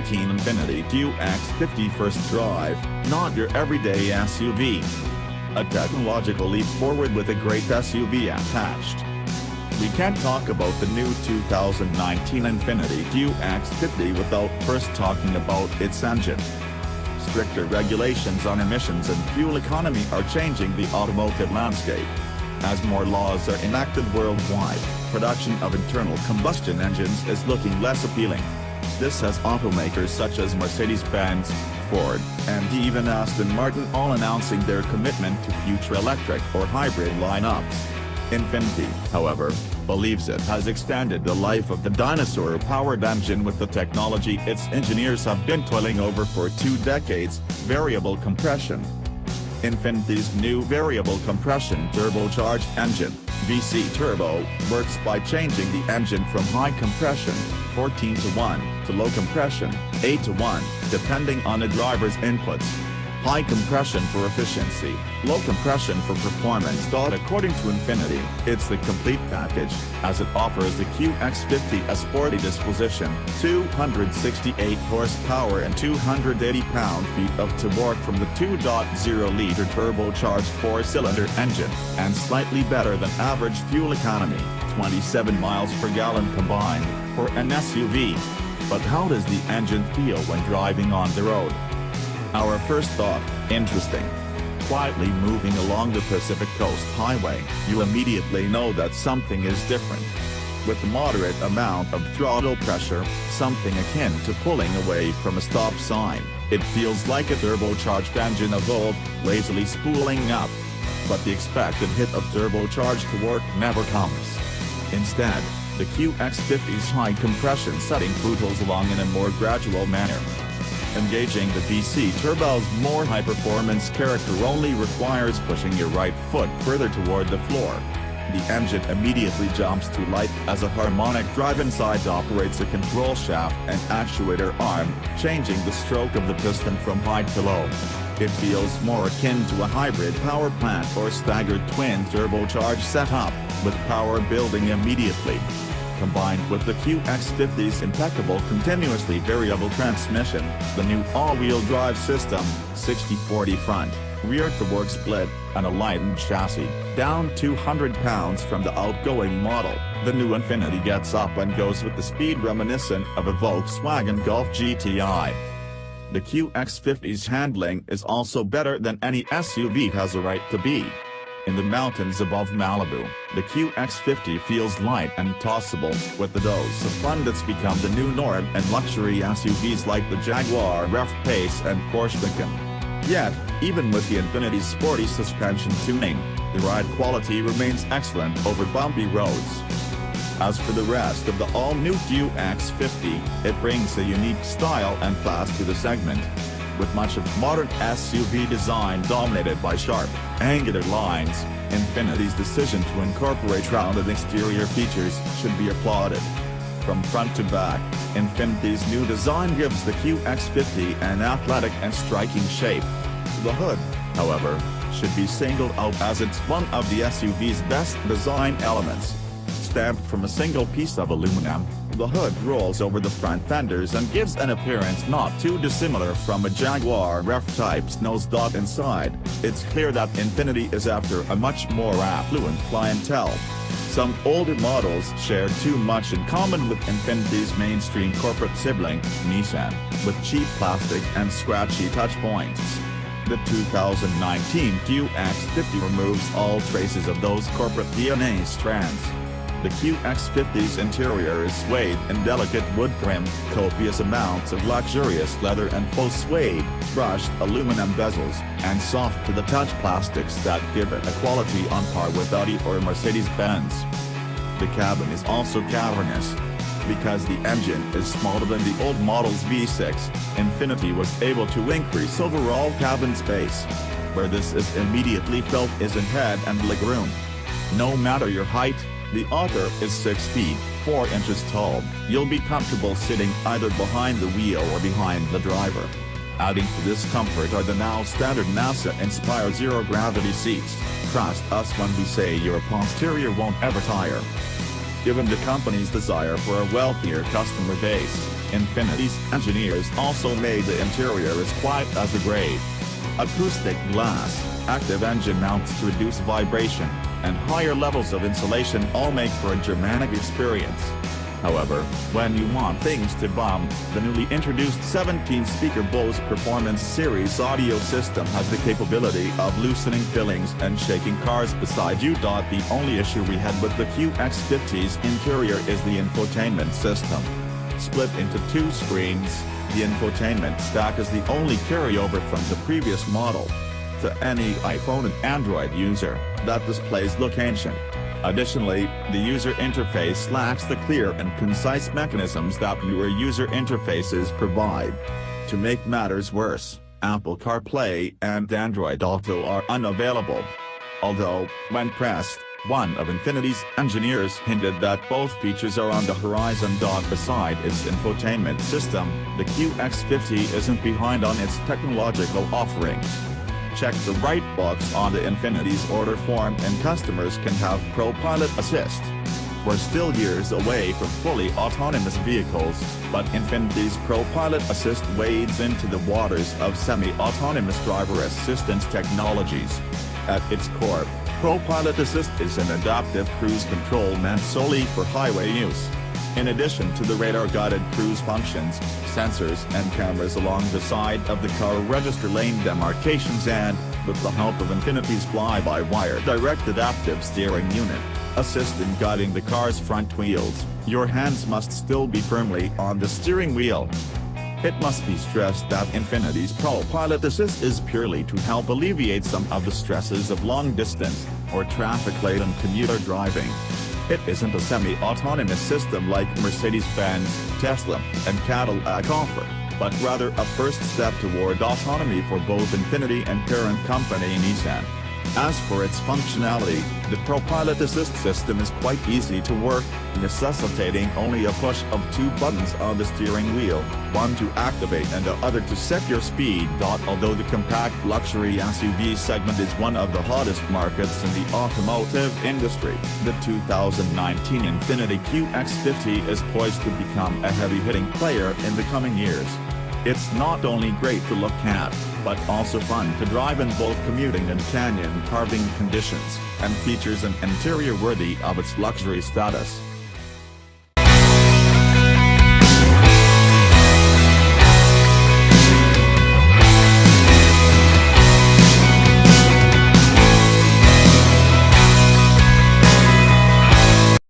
2019 Infiniti QX50 first drive, not your everyday SUV. A technological leap forward with a great SUV attached. We can't talk about the new 2019 Infiniti QX50 without first talking about its engine. Stricter regulations on emissions and fuel economy are changing the automotive landscape. As more laws are enacted worldwide, production of internal combustion engines is looking less appealing. This has automakers such as Mercedes-Benz, Ford, and even Aston Martin all announcing their commitment to future electric or hybrid lineups. Infiniti, however, believes it has extended the life of the dinosaur-powered engine with the technology its engineers have been toiling over for 2 decades, variable compression. Infiniti's new variable compression turbocharged engine, VC Turbo, works by changing the engine from high compression, 14:1, to low compression, 8:1, depending on the driver's inputs. High compression for efficiency, low compression for performance. According to Infiniti, it's the complete package, as it offers the QX50 a sporty disposition, 268 horsepower and 280 pound-feet of torque from the 2.0-liter turbocharged 4-cylinder engine, and slightly better than average fuel economy, 27 miles per gallon combined, for an SUV. But how does the engine feel when driving on the road? Our first thought, interesting. Quietly moving along the Pacific Coast Highway, you immediately know that something is different. With a moderate amount of throttle pressure, something akin to pulling away from a stop sign, it feels like a turbocharged engine of old, lazily spooling up. But the expected hit of turbocharged torque never comes. Instead, the QX50's high compression setting poodles along in a more gradual manner. Engaging the VC turbo's more high-performance character only requires pushing your right foot further toward the floor. The engine immediately jumps to life as a harmonic drive inside operates a control shaft and actuator arm, changing the stroke of the piston from high to low. It feels more akin to a hybrid power plant or staggered twin turbocharged setup, with power building immediately. Combined with the QX50's impeccable continuously variable transmission, the new all-wheel drive system, 60/40 front, rear torque split, and a lightened chassis, down 200 pounds from the outgoing model, the new Infiniti gets up and goes with the speed reminiscent of a Volkswagen Golf GTI. The QX50's handling is also better than any SUV has a right to be. In the mountains above Malibu, the QX50 feels light and tossable, with the dose of fun that's become the new norm in luxury SUVs like the Jaguar F-Pace and Porsche Macan. Yet, even with the Infiniti's sporty suspension tuning, the ride quality remains excellent over bumpy roads. As for the rest of the all-new QX50, it brings a unique style and class to the segment. With much of modern SUV design dominated by sharp, angular lines, Infiniti's decision to incorporate rounded exterior features should be applauded. From front to back, Infiniti's new design gives the QX50 an athletic and striking shape. The hood, however, should be singled out as it's one of the SUV's best design elements. Stamped from a single piece of aluminum, the hood rolls over the front fenders and gives an appearance not too dissimilar from a Jaguar F-Type's nose. Inside, it's clear that Infiniti is after a much more affluent clientele. Some older models share too much in common with Infiniti's mainstream corporate sibling, Nissan, with cheap plastic and scratchy touch points. The 2019 QX50 removes all traces of those corporate DNA strands. The QX50's interior is suede and delicate wood trim, copious amounts of luxurious leather and faux suede, brushed aluminum bezels, and soft-to-the-touch plastics that give it a quality on par with Audi or Mercedes-Benz. The cabin is also cavernous. Because the engine is smaller than the old model's V6, Infiniti was able to increase overall cabin space. Where this is immediately felt is in head and legroom. No matter your height, the author is 6 feet, 4 inches tall. You'll be comfortable sitting either behind the wheel or behind the driver. Adding to this comfort are the now standard NASA-inspired zero-gravity seats. Trust us when we say your posterior won't ever tire. Given the company's desire for a wealthier customer base, Infiniti's engineers also made the interior as quiet as a grave. Acoustic glass, active engine mounts to reduce vibration, and higher levels of insulation all make for a Germanic experience. However, when you want things to bum, the newly introduced 17-speaker Bose Performance Series audio system has the capability of loosening fillings and shaking cars beside you. The only issue we had with the QX50's interior is the infotainment system. Split into two screens, the infotainment stack is the only carryover from the previous model. To any iPhone and Android user, that displays look ancient. Additionally, the user interface lacks the clear and concise mechanisms that newer user interfaces provide. To make matters worse, Apple CarPlay and Android Auto are unavailable. Although, when pressed, one of Infiniti's engineers hinted that both features are on the horizon. Beside its infotainment system, the QX50 isn't behind on its technological offerings. Check the right box on the Infiniti's order form and customers can have ProPilot Assist. We're still years away from fully autonomous vehicles, but Infiniti's ProPilot Assist wades into the waters of semi-autonomous driver assistance technologies. At its core, ProPilot Assist is an adaptive cruise control meant solely for highway use. In addition to the radar-guided cruise functions, sensors and cameras along the side of the car register lane demarcations and, with the help of Infiniti's fly-by-wire direct adaptive steering unit, assist in guiding the car's front wheels, your hands must still be firmly on the steering wheel. It must be stressed that Infiniti's ProPilot Assist is purely to help alleviate some of the stresses of long-distance or traffic-laden commuter driving. It isn't a semi-autonomous system like Mercedes-Benz, Tesla, and Cadillac offer, but rather a first step toward autonomy for both Infiniti and parent company Nissan. As for its functionality, the ProPilot Assist system is quite easy to work, necessitating only a push of two buttons on the steering wheel, one to activate and the other to set your speed. Although the compact luxury SUV segment is one of the hottest markets in the automotive industry, the 2019 Infiniti QX50 is poised to become a heavy-hitting player in the coming years. It's not only great to look at, but also fun to drive in both commuting and canyon carving conditions, and features an interior worthy of its luxury status.